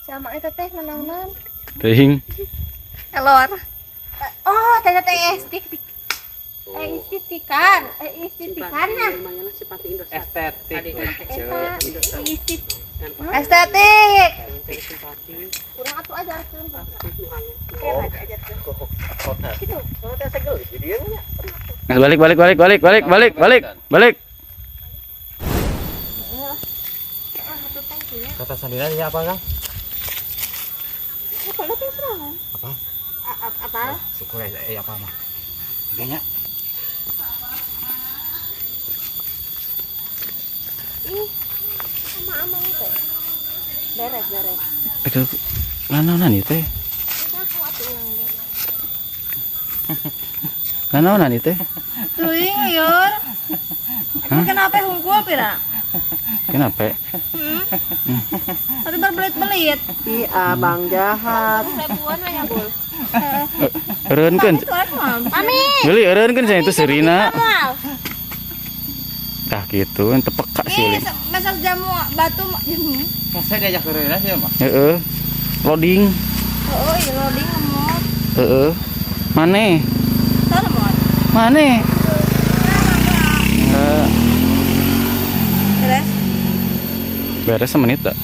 Sama itu teh naon-naon. Teuing. Elor. Oh, teh estetik. Estetikan. Estetikannya. Estetik. Estetik. Kurang atuh ajarkeun. Gitu. Nah, balik. Kata sandiran ya apa, Kang? Apa teh serangan? Apa? Apa? Syukur ya apa mah. Kayaknya Ih. Sama amang teh. Beres. Aduh, nanaonan ieu teh? Udah aku atuh ulang ge. Nanaonan ieu teh? Teuing lieur. Ini kenapa hungkul pira? Kenapa? Tapi berbelit-belit. Ih, abang jahat. Ribuan we Bul. Eureunkeun. Mami. Geuli eureunkeun cenah itu Serina. Mal. Tah kitu teu peka Ih, sih. mesas jamu batu jamu. saya diajak ke Rena sih, Mah. Heeh. Loading. Oh, iya loading lemot. Heeh. Maneh? Tara lemot. Maneh? Beres. Beres semenit tak?